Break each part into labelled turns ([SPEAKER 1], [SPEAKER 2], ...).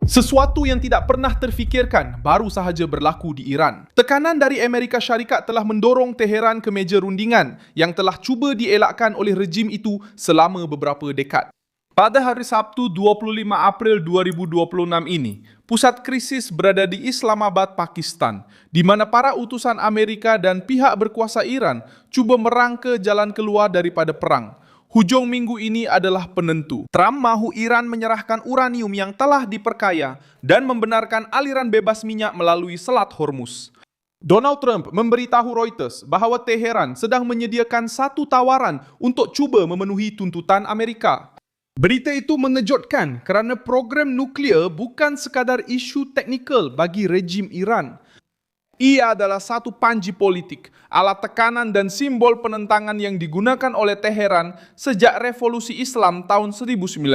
[SPEAKER 1] Sesuatu yang tidak pernah terfikirkan baru sahaja berlaku di Iran. Tekanan dari Amerika Syarikat telah mendorong Teheran ke meja rundingan yang telah cuba dielakkan oleh rejim itu selama beberapa dekad. Pada hari Sabtu 25 April 2026 ini, pusat krisis berada di Islamabad, Pakistan, di mana para utusan Amerika dan pihak berkuasa Iran cuba merangka jalan keluar daripada perang. Hujung minggu ini adalah penentu. Trump mahu Iran menyerahkan uranium yang telah diperkaya dan membenarkan aliran bebas minyak melalui Selat Hormuz. Donald Trump memberitahu Reuters bahawa Teheran sedang menyediakan satu tawaran untuk cuba memenuhi tuntutan Amerika. Berita itu mengejutkan kerana program nuklear bukan sekadar isu teknikal bagi rejim Iran. Ia adalah satu panji politik, alat tekanan dan simbol penentangan yang digunakan oleh Teheran sejak revolusi Islam tahun 1979.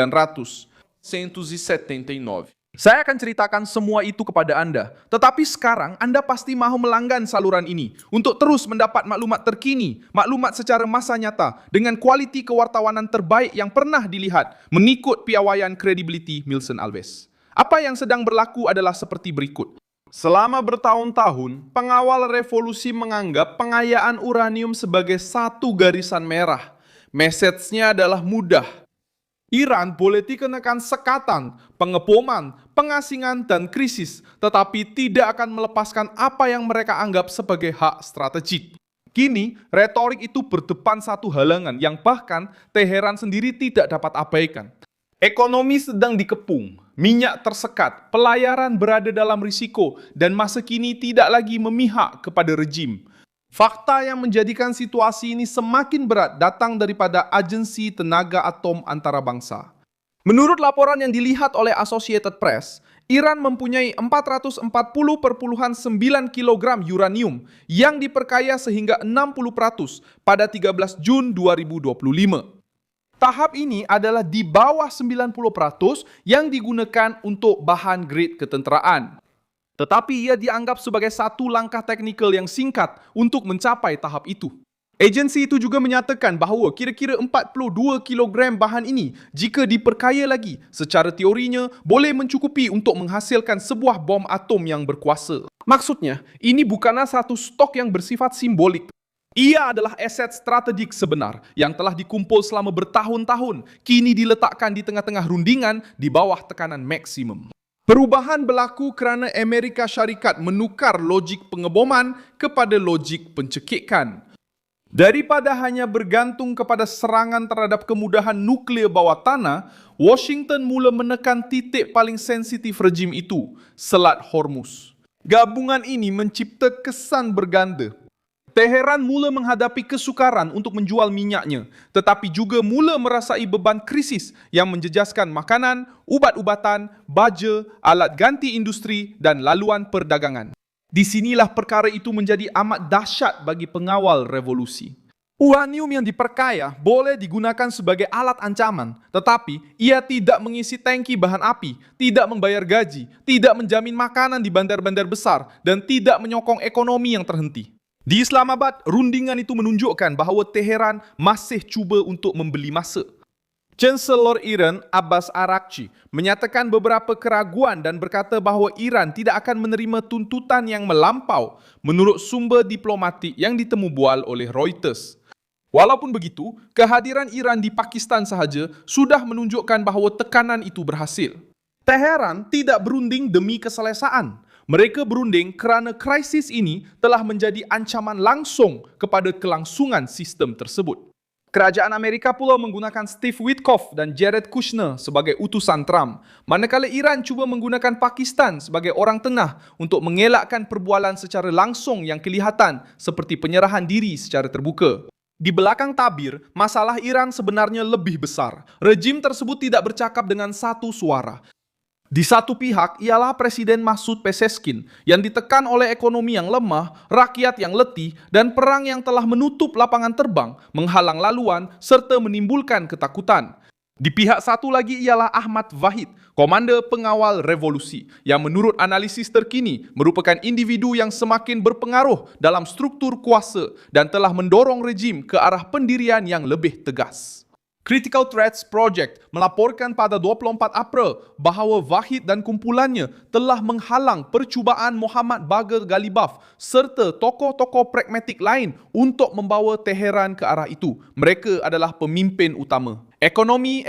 [SPEAKER 1] Saya akan ceritakan semua itu kepada Anda, tetapi sekarang Anda pasti mahu melanggan saluran ini untuk terus mendapat maklumat terkini, maklumat secara masa nyata dengan kualiti kewartawanan terbaik yang pernah dilihat mengikut piawaian kredibiliti Milson Alves. Apa yang sedang berlaku adalah seperti berikut. Selama bertahun-tahun, pengawal revolusi menganggap pengayaan uranium sebagai satu garisan merah. Mesejnya adalah mudah. Iran boleh dikenakan sekatan, pengeboman, pengasingan, dan krisis, tetapi tidak akan melepaskan apa yang mereka anggap sebagai hak strategik. Kini, retorik itu berdepan satu halangan yang bahkan Teheran sendiri tidak dapat abaikan. Ekonomi sedang dikepung, minyak tersekat, pelayaran berada dalam risiko, dan masa kini tidak lagi memihak kepada rejim. Fakta yang menjadikan situasi ini semakin berat datang daripada Agensi Tenaga Atom Antarabangsa. Menurut laporan yang dilihat oleh Associated Press, Iran mempunyai 440,9 kg uranium yang diperkaya sehingga 60% pada 13 Jun 2025. Tahap ini adalah di bawah 90% yang digunakan untuk bahan grade ketenteraan. Tetapi ia dianggap sebagai satu langkah teknikal yang singkat untuk mencapai tahap itu. Agensi itu juga menyatakan bahawa kira-kira 42 kg bahan ini jika diperkaya lagi, secara teorinya boleh mencukupi untuk menghasilkan sebuah bom atom yang berkuasa. Maksudnya, ini bukanlah satu stok yang bersifat simbolik. Ia adalah aset strategik sebenar yang telah dikumpul selama bertahun-tahun, kini diletakkan di tengah-tengah rundingan di bawah tekanan maksimum. Perubahan berlaku kerana Amerika Syarikat menukar logik pengeboman kepada logik pencekikan. Daripada hanya bergantung kepada serangan terhadap kemudahan nuklear bawah tanah, Washington mula menekan titik paling sensitif rejim itu, Selat Hormuz. Gabungan ini mencipta kesan berganda. Teheran mula menghadapi kesukaran untuk menjual minyaknya, tetapi juga mula merasai beban krisis yang menjejaskan makanan, ubat-ubatan, baja, alat ganti industri dan laluan perdagangan. Di sinilah perkara itu menjadi amat dahsyat bagi pengawal revolusi. Uranium yang diperkaya boleh digunakan sebagai alat ancaman, tetapi ia tidak mengisi tangki bahan api, tidak membayar gaji, tidak menjamin makanan di bandar-bandar besar, dan tidak menyokong ekonomi yang terhenti. Di Islamabad, rundingan itu menunjukkan bahawa Teheran masih cuba untuk membeli masa. Chancellor Iran Abbas Araghchi menyatakan beberapa keraguan dan berkata bahawa Iran tidak akan menerima tuntutan yang melampau menurut sumber diplomatik yang ditemu bual oleh Reuters. Walaupun begitu, kehadiran Iran di Pakistan sahaja sudah menunjukkan bahawa tekanan itu berhasil. Teheran tidak berunding demi keselesaan. Mereka berunding kerana krisis ini telah menjadi ancaman langsung kepada kelangsungan sistem tersebut. Kerajaan Amerika pula menggunakan Steve Witkoff dan Jared Kushner sebagai utusan Trump, manakala Iran cuba menggunakan Pakistan sebagai orang tengah untuk mengelakkan perbualan secara langsung yang kelihatan seperti penyerahan diri secara terbuka. Di belakang tabir, masalah Iran sebenarnya lebih besar. Rejim tersebut tidak bercakap dengan satu suara. Di satu pihak ialah Presiden Masoud Pezeshkian yang ditekan oleh ekonomi yang lemah, rakyat yang letih dan perang yang telah menutup lapangan terbang, menghalang laluan serta menimbulkan ketakutan. Di pihak satu lagi ialah Ahmad Vahid, komander pengawal revolusi yang menurut analisis terkini merupakan individu yang semakin berpengaruh dalam struktur kuasa dan telah mendorong rejim ke arah pendirian yang lebih tegas. Critical Threats Project melaporkan pada 24 April bahawa Wahid dan kumpulannya telah menghalang percubaan Muhammad Bagher Ghalibaf serta tokoh-tokoh pragmatik lain untuk membawa Teheran ke arah itu. Mereka adalah pemimpin utama. Ekonomi.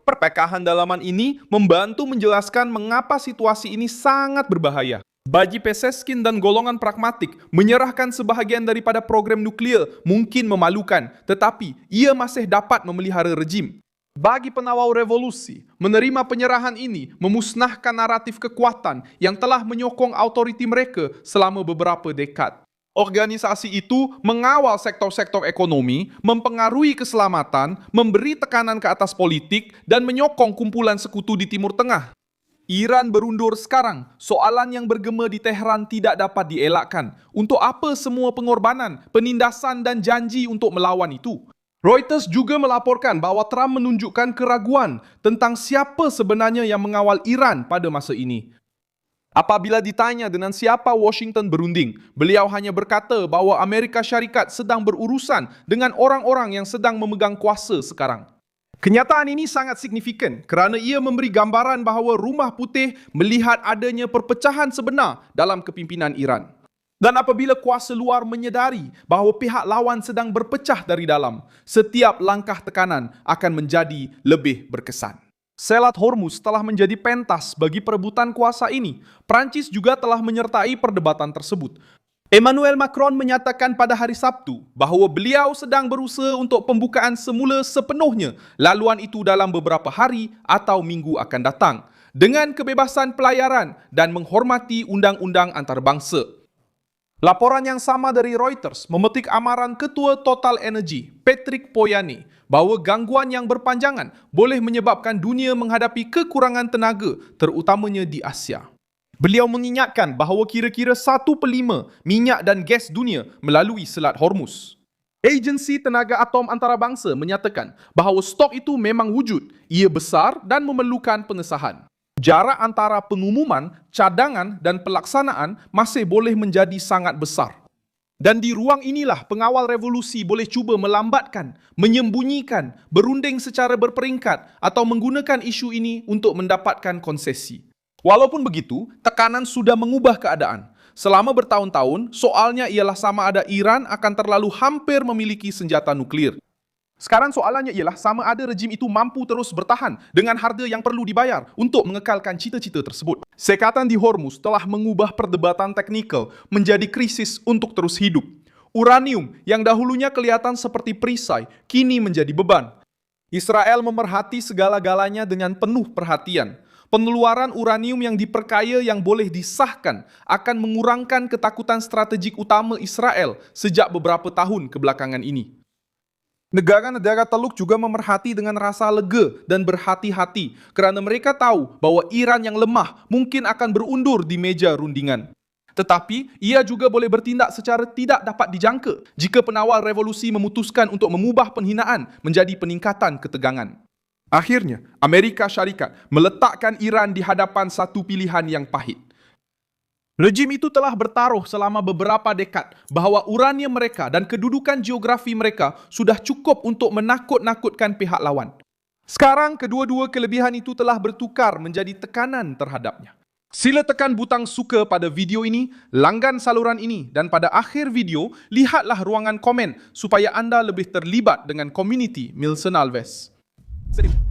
[SPEAKER 1] Perpekahan dalaman ini membantu menjelaskan mengapa situasi ini sangat berbahaya. Bagi Peseskin dan golongan pragmatik, menyerahkan sebahagian daripada program nuklear mungkin memalukan, tetapi ia masih dapat memelihara rejim. Bagi penawar revolusi, menerima penyerahan ini memusnahkan naratif kekuatan yang telah menyokong autoriti mereka selama beberapa dekad. Organisasi itu mengawal sektor-sektor ekonomi, mempengaruhi keselamatan, memberi tekanan ke atas politik, dan menyokong kumpulan sekutu di Timur Tengah. Iran berundur sekarang. Soalan yang bergema di Tehran tidak dapat dielakkan. Untuk apa semua pengorbanan, penindasan dan janji untuk melawan itu? Reuters juga melaporkan bahawa Trump menunjukkan keraguan tentang siapa sebenarnya yang mengawal Iran pada masa ini. Apabila ditanya dengan siapa Washington berunding, beliau hanya berkata bahawa Amerika Syarikat sedang berurusan dengan orang-orang yang sedang memegang kuasa sekarang. Kenyataan ini sangat signifikan kerana ia memberi gambaran bahawa Rumah Putih melihat adanya perpecahan sebenar dalam kepimpinan Iran. Dan apabila kuasa luar menyedari bahawa pihak lawan sedang berpecah dari dalam, setiap langkah tekanan akan menjadi lebih berkesan. Selat Hormuz telah menjadi pentas bagi perebutan kuasa ini. Perancis juga telah menyertai perdebatan tersebut. Emmanuel Macron menyatakan pada hari Sabtu bahawa beliau sedang berusaha untuk pembukaan semula sepenuhnya laluan itu dalam beberapa hari atau minggu akan datang dengan kebebasan pelayaran dan menghormati undang-undang antarabangsa. Laporan yang sama dari Reuters memetik amaran Ketua Total Energy, Patrick Pouyanné, bahawa gangguan yang berpanjangan boleh menyebabkan dunia menghadapi kekurangan tenaga, terutamanya di Asia. Beliau mengingatkan bahawa kira-kira 1/5 minyak dan gas dunia melalui Selat Hormuz. Agensi Tenaga Atom Antarabangsa menyatakan bahawa stok itu memang wujud, ia besar dan memerlukan pengesahan. Jarak antara pengumuman, cadangan dan pelaksanaan masih boleh menjadi sangat besar. Dan di ruang inilah pengawal revolusi boleh cuba melambatkan, menyembunyikan, berunding secara berperingkat atau menggunakan isu ini untuk mendapatkan konsesi. Walaupun begitu, tekanan sudah mengubah keadaan. Selama bertahun-tahun, soalnya ialah sama ada Iran akan terlalu hampir memiliki senjata nuklear. Sekarang soalannya ialah sama ada rejim itu mampu terus bertahan dengan harga yang perlu dibayar untuk mengekalkan cita-cita tersebut. Sekatan di Hormuz telah mengubah perdebatan teknikal menjadi krisis untuk terus hidup. Uranium yang dahulunya kelihatan seperti perisai, kini menjadi beban. Israel memerhati segala-galanya dengan penuh perhatian. Pengeluaran uranium yang diperkaya yang boleh disahkan akan mengurangkan ketakutan strategik utama Israel sejak beberapa tahun kebelakangan ini. Negara-negara Teluk juga memerhati dengan rasa lega dan berhati-hati kerana mereka tahu bahawa Iran yang lemah mungkin akan berundur di meja rundingan. Tetapi ia juga boleh bertindak secara tidak dapat dijangka jika penawar revolusi memutuskan untuk mengubah penghinaan menjadi peningkatan ketegangan. Akhirnya, Amerika Syarikat meletakkan Iran di hadapan satu pilihan yang pahit. Rejim itu telah bertaruh selama beberapa dekad bahawa uranium mereka dan kedudukan geografi mereka sudah cukup untuk menakut-nakutkan pihak lawan. Sekarang, kedua-dua kelebihan itu telah bertukar menjadi tekanan terhadapnya. Sila tekan butang suka pada video ini, langgan saluran ini dan pada akhir video, lihatlah ruangan komen supaya anda lebih terlibat dengan komuniti Milson Alves. Seribu.